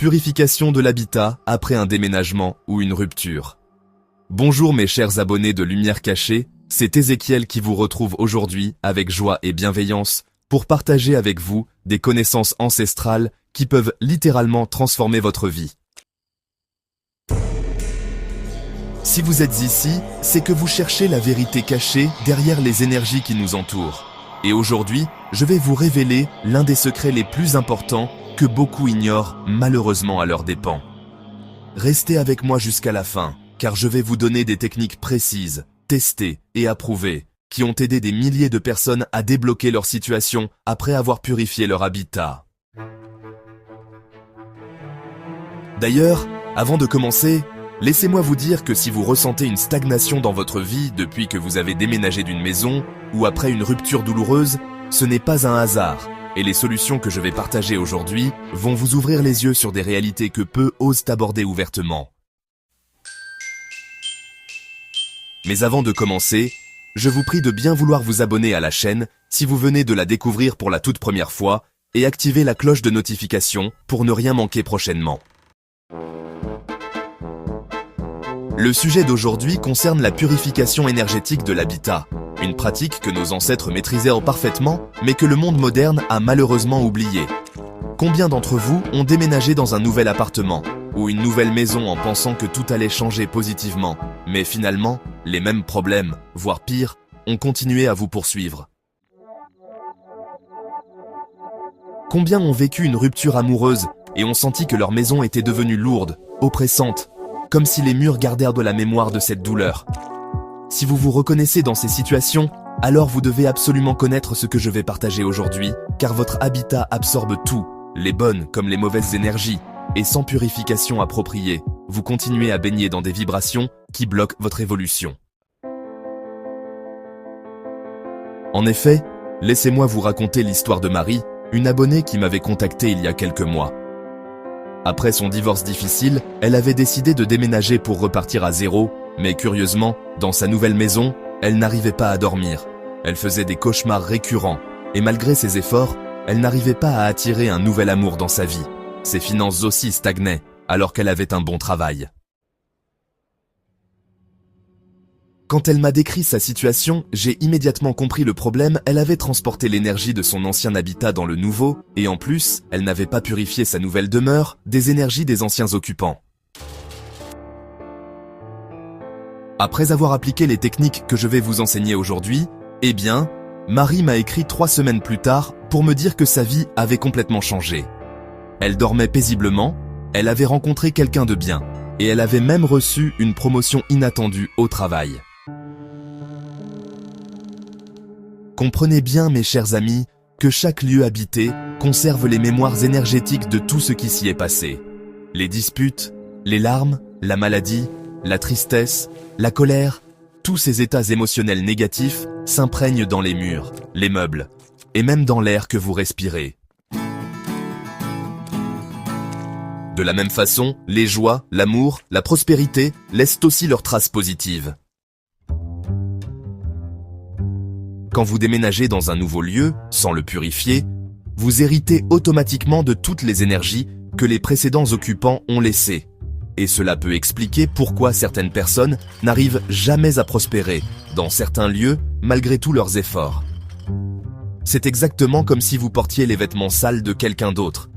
Purification de l'habitat après un déménagement ou une rupture. Bonjour mes chers abonnés de Lumière Cachée, c'est Ézéchiel qui vous retrouve aujourd'hui avec joie et bienveillance pour partager avec vous des connaissances ancestrales qui peuvent littéralement transformer votre vie. Si vous êtes ici, c'est que vous cherchez la vérité cachée derrière les énergies qui nous entourent. Et aujourd'hui, je vais vous révéler l'un des secrets les plus importants que beaucoup ignorent malheureusement à leurs dépens. Restez avec moi jusqu'à la fin, car je vais vous donner des techniques précises, testées et approuvées, qui ont aidé des milliers de personnes à débloquer leur situation après avoir purifié leur habitat. D'ailleurs, avant de commencer, laissez-moi vous dire que si vous ressentez une stagnation dans votre vie depuis que vous avez déménagé d'une maison ou après une rupture douloureuse, ce n'est pas un hasard. Et les solutions que je vais partager aujourd'hui vont vous ouvrir les yeux sur des réalités que peu osent aborder ouvertement. Mais avant de commencer, je vous prie de bien vouloir vous abonner à la chaîne si vous venez de la découvrir pour la toute première fois et activer la cloche de notification pour ne rien manquer prochainement. Le sujet d'aujourd'hui concerne la purification énergétique de l'habitat, une pratique que nos ancêtres maîtrisaient parfaitement, mais que le monde moderne a malheureusement oubliée. Combien d'entre vous ont déménagé dans un nouvel appartement ou une nouvelle maison en pensant que tout allait changer positivement, mais finalement, les mêmes problèmes, voire pire, ont continué à vous poursuivre? Combien ont vécu une rupture amoureuse et ont senti que leur maison était devenue lourde, oppressante, comme si les murs gardèrent de la mémoire de cette douleur? Si vous vous reconnaissez dans ces situations, alors vous devez absolument connaître ce que je vais partager aujourd'hui, car votre habitat absorbe tout, les bonnes comme les mauvaises énergies, et sans purification appropriée, vous continuez à baigner dans des vibrations qui bloquent votre évolution. En effet, laissez-moi vous raconter l'histoire de Marie, une abonnée qui m'avait contacté il y a quelques mois. Après son divorce difficile, elle avait décidé de déménager pour repartir à zéro, mais curieusement, dans sa nouvelle maison, elle n'arrivait pas à dormir. Elle faisait des cauchemars récurrents, et malgré ses efforts, elle n'arrivait pas à attirer un nouvel amour dans sa vie. Ses finances aussi stagnaient, alors qu'elle avait un bon travail. Quand elle m'a décrit sa situation, j'ai immédiatement compris le problème. Elle avait transporté l'énergie de son ancien habitat dans le nouveau, et en plus, elle n'avait pas purifié sa nouvelle demeure des énergies des anciens occupants. Après avoir appliqué les techniques que je vais vous enseigner aujourd'hui, eh bien, Marie m'a écrit 3 semaines plus tard pour me dire que sa vie avait complètement changé. Elle dormait paisiblement, elle avait rencontré quelqu'un de bien, et elle avait même reçu une promotion inattendue au travail. Comprenez bien, mes chers amis, que chaque lieu habité conserve les mémoires énergétiques de tout ce qui s'y est passé. Les disputes, les larmes, la maladie, la tristesse, la colère, tous ces états émotionnels négatifs s'imprègnent dans les murs, les meubles, et même dans l'air que vous respirez. De la même façon, les joies, l'amour, la prospérité laissent aussi leurs traces positives. Quand vous déménagez dans un nouveau lieu, sans le purifier, vous héritez automatiquement de toutes les énergies que les précédents occupants ont laissées. Et cela peut expliquer pourquoi certaines personnes n'arrivent jamais à prospérer dans certains lieux malgré tous leurs efforts. C'est exactement comme si vous portiez les vêtements sales de quelqu'un d'autre.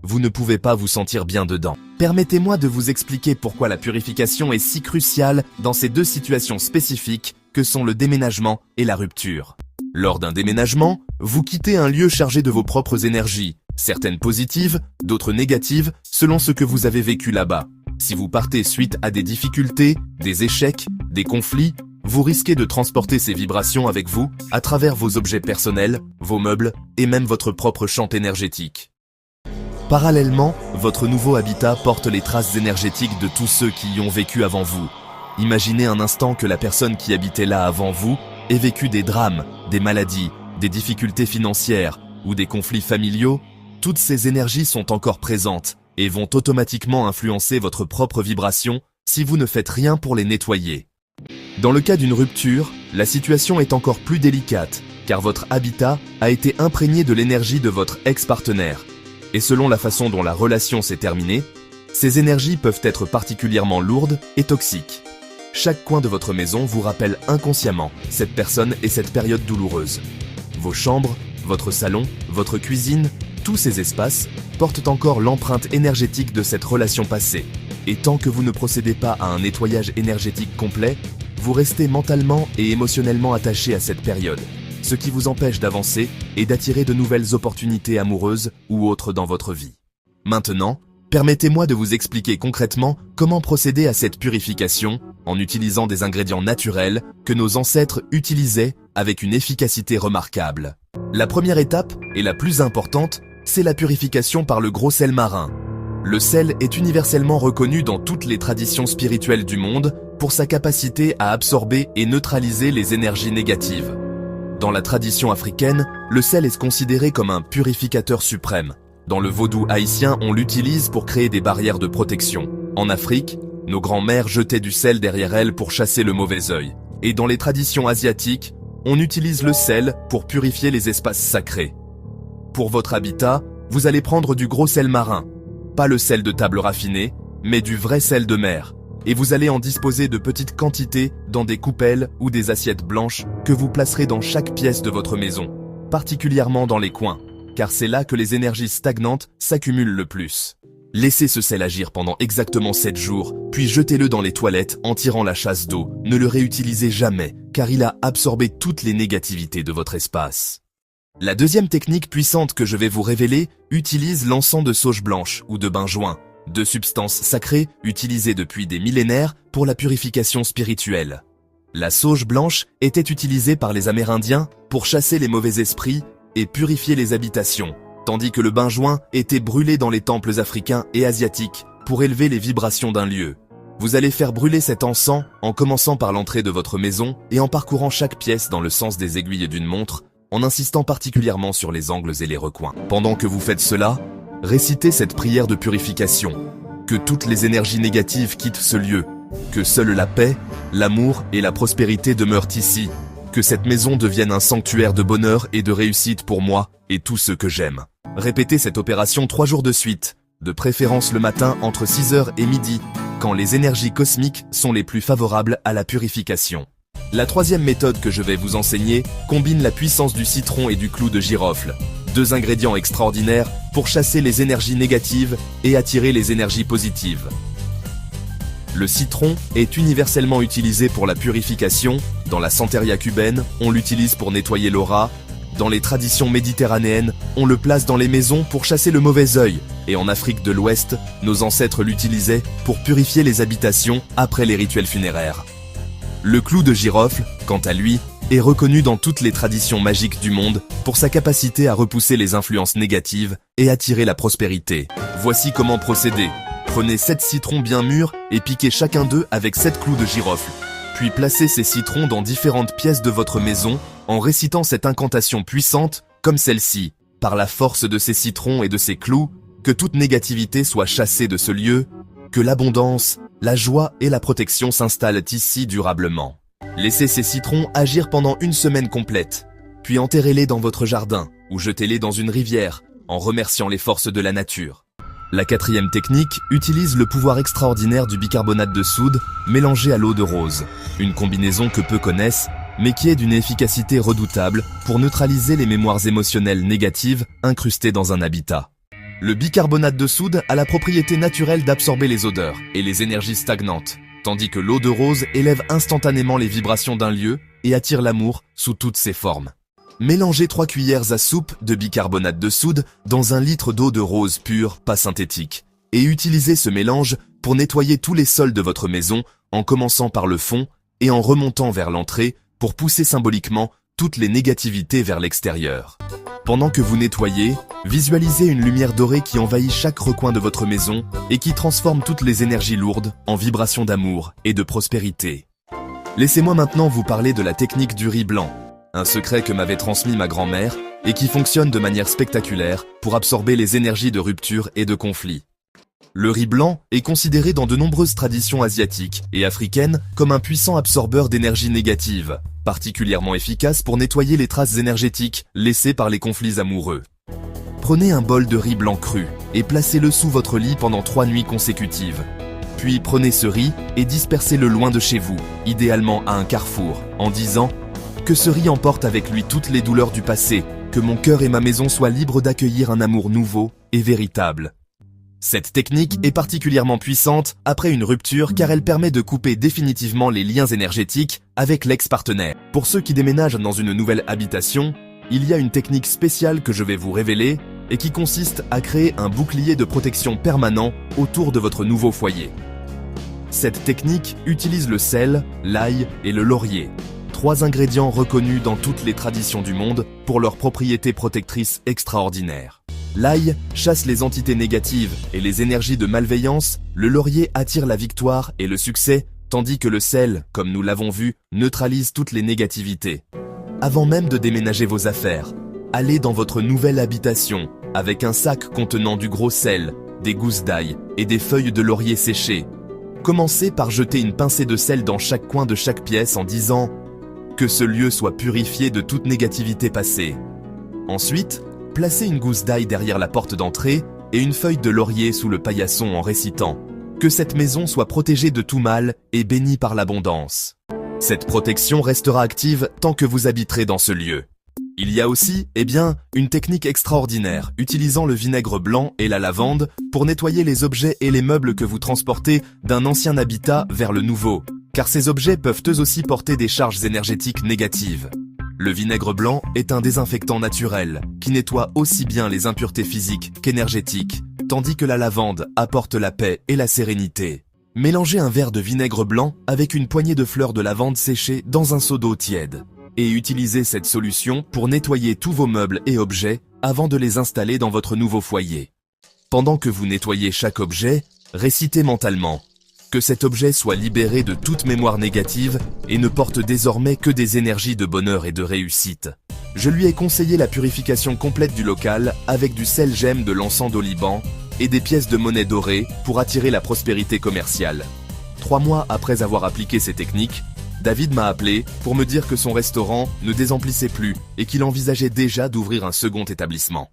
Vous ne pouvez pas vous sentir bien dedans. Permettez-moi de vous expliquer pourquoi la purification est si cruciale dans ces deux situations spécifiques que sont le déménagement et la rupture. Lors d'un déménagement, vous quittez un lieu chargé de vos propres énergies, certaines positives, d'autres négatives, selon ce que vous avez vécu là-bas. Si vous partez suite à des difficultés, des échecs, des conflits, vous risquez de transporter ces vibrations avec vous à travers vos objets personnels, vos meubles et même votre propre champ énergétique. Parallèlement, votre nouveau habitat porte les traces énergétiques de tous ceux qui y ont vécu avant vous. Imaginez un instant que la personne qui habitait là avant vous ait vécu des drames, des maladies, des difficultés financières ou des conflits familiaux. Toutes ces énergies sont encore présentes et vont automatiquement influencer votre propre vibration si vous ne faites rien pour les nettoyer. Dans le cas d'une rupture, la situation est encore plus délicate, car votre habitat a été imprégné de l'énergie de votre ex-partenaire. Et selon la façon dont la relation s'est terminée, ces énergies peuvent être particulièrement lourdes et toxiques. Chaque coin de votre maison vous rappelle inconsciemment cette personne et cette période douloureuse. Vos chambres, votre salon, votre cuisine, tous ces espaces portent encore l'empreinte énergétique de cette relation passée. Et tant que vous ne procédez pas à un nettoyage énergétique complet, vous restez mentalement et émotionnellement attaché à cette période, ce qui vous empêche d'avancer et d'attirer de nouvelles opportunités amoureuses ou autres dans votre vie. Maintenant, permettez-moi de vous expliquer concrètement comment procéder à cette purification en utilisant des ingrédients naturels que nos ancêtres utilisaient avec une efficacité remarquable. La première étape, et la plus importante, c'est la purification par le gros sel marin. Le sel est universellement reconnu dans toutes les traditions spirituelles du monde pour sa capacité à absorber et neutraliser les énergies négatives. Dans la tradition africaine, le sel est considéré comme un purificateur suprême. Dans le vaudou haïtien, on l'utilise pour créer des barrières de protection. En Afrique, nos grands-mères jetaient du sel derrière elles pour chasser le mauvais œil. Et dans les traditions asiatiques, on utilise le sel pour purifier les espaces sacrés. Pour votre habitat, vous allez prendre du gros sel marin. Pas le sel de table raffiné, mais du vrai sel de mer. Et vous allez en disposer de petites quantités dans des coupelles ou des assiettes blanches que vous placerez dans chaque pièce de votre maison, particulièrement dans les coins, car c'est là que les énergies stagnantes s'accumulent le plus. Laissez ce sel agir pendant exactement 7 jours, puis jetez-le dans les toilettes en tirant la chasse d'eau. Ne le réutilisez jamais, car il a absorbé toutes les négativités de votre espace. La deuxième technique puissante que je vais vous révéler utilise l'encens de sauge blanche ou de benjoin, deux substances sacrées utilisées depuis des millénaires pour la purification spirituelle. La sauge blanche était utilisée par les Amérindiens pour chasser les mauvais esprits et purifier les habitations, tandis que le benjoin était brûlé dans les temples africains et asiatiques pour élever les vibrations d'un lieu. Vous allez faire brûler cet encens en commençant par l'entrée de votre maison et en parcourant chaque pièce dans le sens des aiguilles d'une montre, en insistant particulièrement sur les angles et les recoins. Pendant que vous faites cela, récitez cette prière de purification. Que toutes les énergies négatives quittent ce lieu, que seule la paix, l'amour et la prospérité demeurent ici, que cette maison devienne un sanctuaire de bonheur et de réussite pour moi et tous ceux que j'aime. Répétez cette opération 3 jours de suite, de préférence le matin entre 6h et midi, quand les énergies cosmiques sont les plus favorables à la purification. La troisième méthode que je vais vous enseigner combine la puissance du citron et du clou de girofle, deux ingrédients extraordinaires pour chasser les énergies négatives et attirer les énergies positives. Le citron est universellement utilisé pour la purification. Dans la santeria cubaine, on l'utilise pour nettoyer l'aura. Dans les traditions méditerranéennes, on le place dans les maisons pour chasser le mauvais œil. Et en Afrique de l'Ouest, nos ancêtres l'utilisaient pour purifier les habitations après les rituels funéraires. Le clou de girofle, quant à lui, est reconnu dans toutes les traditions magiques du monde pour sa capacité à repousser les influences négatives et attirer la prospérité. Voici comment procéder. Prenez 7 citrons bien mûrs et piquez chacun d'eux avec 7 clous de girofle. Puis placez ces citrons dans différentes pièces de votre maison en récitant cette incantation puissante comme celle-ci. Par la force de ces citrons et de ces clous, que toute négativité soit chassée de ce lieu, que l'abondance, la joie et la protection s'installent ici durablement. Laissez ces citrons agir pendant 1 semaine complète, puis enterrez-les dans votre jardin ou jetez-les dans une rivière en remerciant les forces de la nature. La quatrième technique utilise le pouvoir extraordinaire du bicarbonate de soude mélangé à l'eau de rose, une combinaison que peu connaissent, mais qui est d'une efficacité redoutable pour neutraliser les mémoires émotionnelles négatives incrustées dans un habitat. Le bicarbonate de soude a la propriété naturelle d'absorber les odeurs et les énergies stagnantes, tandis que l'eau de rose élève instantanément les vibrations d'un lieu et attire l'amour sous toutes ses formes. Mélangez 3 cuillères à soupe de bicarbonate de soude dans 1 litre d'eau de rose pure, pas synthétique, et utilisez ce mélange pour nettoyer tous les sols de votre maison en commençant par le fond et en remontant vers l'entrée pour pousser symboliquement toutes les négativités vers l'extérieur. Pendant que vous nettoyez, visualisez une lumière dorée qui envahit chaque recoin de votre maison et qui transforme toutes les énergies lourdes en vibrations d'amour et de prospérité. Laissez-moi maintenant vous parler de la technique du riz blanc, un secret que m'avait transmis ma grand-mère et qui fonctionne de manière spectaculaire pour absorber les énergies de rupture et de conflit. Le riz blanc est considéré dans de nombreuses traditions asiatiques et africaines comme un puissant absorbeur d'énergie négative, particulièrement efficace pour nettoyer les traces énergétiques laissées par les conflits amoureux. Prenez un bol de riz blanc cru et placez-le sous votre lit pendant 3 nuits consécutives. Puis prenez ce riz et dispersez-le loin de chez vous, idéalement à un carrefour, en disant « Que ce riz emporte avec lui toutes les douleurs du passé, que mon cœur et ma maison soient libres d'accueillir un amour nouveau et véritable. » Cette technique est particulièrement puissante après une rupture car elle permet de couper définitivement les liens énergétiques avec l'ex-partenaire. Pour ceux qui déménagent dans une nouvelle habitation, il y a une technique spéciale que je vais vous révéler et qui consiste à créer un bouclier de protection permanent autour de votre nouveau foyer. Cette technique utilise le sel, l'ail et le laurier, 3 ingrédients reconnus dans toutes les traditions du monde pour leurs propriétés protectrices extraordinaires. L'ail chasse les entités négatives et les énergies de malveillance, le laurier attire la victoire et le succès, tandis que le sel, comme nous l'avons vu, neutralise toutes les négativités. Avant même de déménager vos affaires, allez dans votre nouvelle habitation avec un sac contenant du gros sel, des gousses d'ail et des feuilles de laurier séchées. Commencez par jeter une pincée de sel dans chaque coin de chaque pièce en disant « Que ce lieu soit purifié de toute négativité passée ». Ensuite, placez une gousse d'ail derrière la porte d'entrée et une feuille de laurier sous le paillasson en récitant « Que cette maison soit protégée de tout mal et bénie par l'abondance ». Cette protection restera active tant que vous habiterez dans ce lieu. Il y a aussi, une technique extraordinaire utilisant le vinaigre blanc et la lavande pour nettoyer les objets et les meubles que vous transportez d'un ancien habitat vers le nouveau, car ces objets peuvent eux aussi porter des charges énergétiques négatives. Le vinaigre blanc est un désinfectant naturel qui nettoie aussi bien les impuretés physiques qu'énergétiques, tandis que la lavande apporte la paix et la sérénité. Mélangez un verre de vinaigre blanc avec une poignée de fleurs de lavande séchées dans un seau d'eau tiède et utilisez cette solution pour nettoyer tous vos meubles et objets avant de les installer dans votre nouveau foyer. Pendant que vous nettoyez chaque objet, récitez mentalement que cet objet soit libéré de toute mémoire négative et ne porte désormais que des énergies de bonheur et de réussite. Je lui ai conseillé la purification complète du local avec du sel gemme de l'encens d'Oliban et des pièces de monnaie dorée pour attirer la prospérité commerciale. 3 mois après avoir appliqué ces techniques, David m'a appelé pour me dire que son restaurant ne désemplissait plus et qu'il envisageait déjà d'ouvrir un second établissement.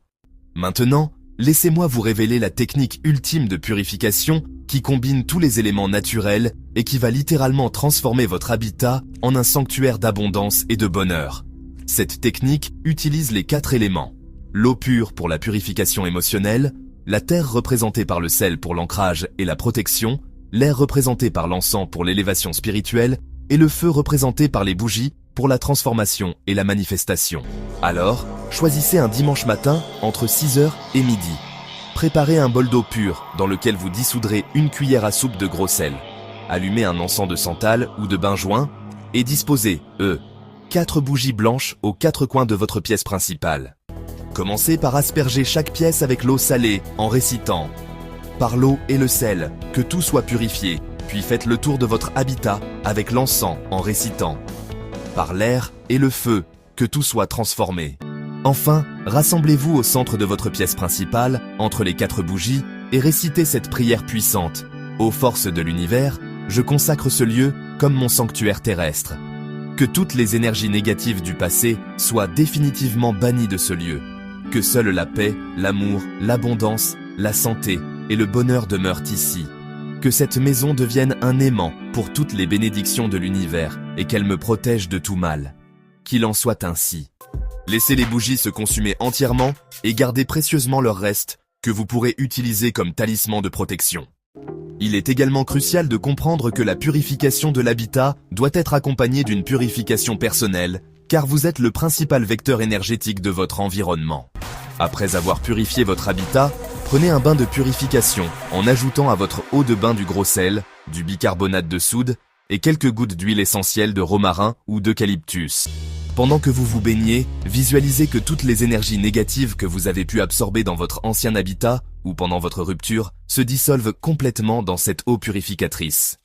Maintenant, laissez-moi vous révéler la technique ultime de purification qui combine tous les éléments naturels et qui va littéralement transformer votre habitat en un sanctuaire d'abondance et de bonheur. Cette technique utilise les 4 éléments. L'eau pure pour la purification émotionnelle, la terre représentée par le sel pour l'ancrage et la protection, l'air représenté par l'encens pour l'élévation spirituelle et le feu représenté par les bougies pour la transformation et la manifestation. Alors, choisissez un dimanche matin entre 6h et midi. Préparez un bol d'eau pure dans lequel vous dissoudrez une cuillère à soupe de gros sel. Allumez un encens de santal ou de benjoin et disposez, 4 bougies blanches aux 4 coins de votre pièce principale. Commencez par asperger chaque pièce avec l'eau salée en récitant « Par l'eau et le sel, que tout soit purifié ». Puis faites le tour de votre habitat avec l'encens en récitant « Par l'air et le feu, que tout soit transformé ». Enfin, rassemblez-vous au centre de votre pièce principale, entre les 4 bougies, et récitez cette prière puissante. Ô forces de l'univers, je consacre ce lieu comme mon sanctuaire terrestre. Que toutes les énergies négatives du passé soient définitivement bannies de ce lieu. Que seule la paix, l'amour, l'abondance, la santé et le bonheur demeurent ici. Que cette maison devienne un aimant pour toutes les bénédictions de l'univers et qu'elle me protège de tout mal. Qu'il en soit ainsi. Laissez les bougies se consumer entièrement et gardez précieusement leurs restes que vous pourrez utiliser comme talisman de protection. Il est également crucial de comprendre que la purification de l'habitat doit être accompagnée d'une purification personnelle, car vous êtes le principal vecteur énergétique de votre environnement. Après avoir purifié votre habitat, prenez un bain de purification en ajoutant à votre eau de bain du gros sel, du bicarbonate de soude et quelques gouttes d'huile essentielle de romarin ou d'eucalyptus. Pendant que vous vous baignez, visualisez que toutes les énergies négatives que vous avez pu absorber dans votre ancien habitat ou pendant votre rupture se dissolvent complètement dans cette eau purificatrice.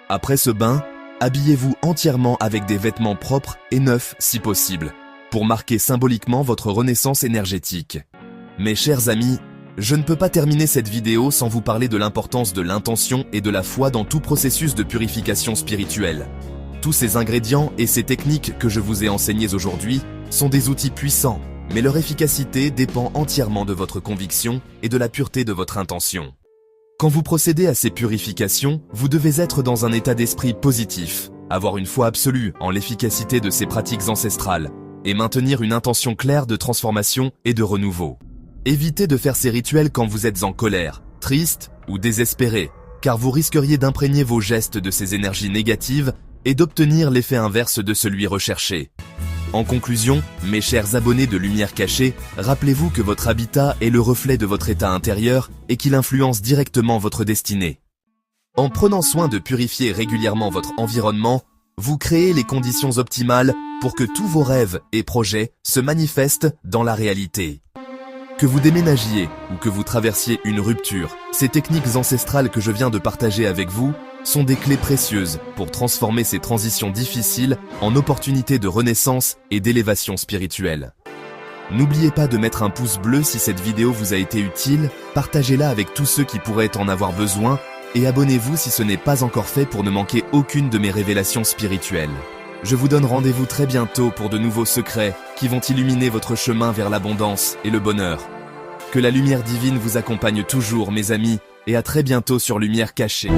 Après ce bain, habillez-vous entièrement avec des vêtements propres et neufs si possible, pour marquer symboliquement votre renaissance énergétique. Mes chers amis, je ne peux pas terminer cette vidéo sans vous parler de l'importance de l'intention et de la foi dans tout processus de purification spirituelle. Tous ces ingrédients et ces techniques que je vous ai enseignés aujourd'hui sont des outils puissants, mais leur efficacité dépend entièrement de votre conviction et de la pureté de votre intention. Quand vous procédez à ces purifications, vous devez être dans un état d'esprit positif, avoir une foi absolue en l'efficacité de ces pratiques ancestrales, et maintenir une intention claire de transformation et de renouveau. Évitez de faire ces rituels quand vous êtes en colère, triste ou désespéré, car vous risqueriez d'imprégner vos gestes de ces énergies négatives et d'obtenir l'effet inverse de celui recherché. En conclusion, mes chers abonnés de Lumière Cachée, rappelez-vous que votre habitat est le reflet de votre état intérieur et qu'il influence directement votre destinée. En prenant soin de purifier régulièrement votre environnement, vous créez les conditions optimales pour que tous vos rêves et projets se manifestent dans la réalité. Que vous déménagiez ou que vous traversiez une rupture, ces techniques ancestrales que je viens de partager avec vous sont des clés précieuses pour transformer ces transitions difficiles en opportunités de renaissance et d'élévation spirituelle. N'oubliez pas de mettre un pouce bleu si cette vidéo vous a été utile, partagez-la avec tous ceux qui pourraient en avoir besoin et abonnez-vous si ce n'est pas encore fait pour ne manquer aucune de mes révélations spirituelles. Je vous donne rendez-vous très bientôt pour de nouveaux secrets qui vont illuminer votre chemin vers l'abondance et le bonheur. Que la lumière divine vous accompagne toujours, mes amis, et à très bientôt sur Lumière Cachée.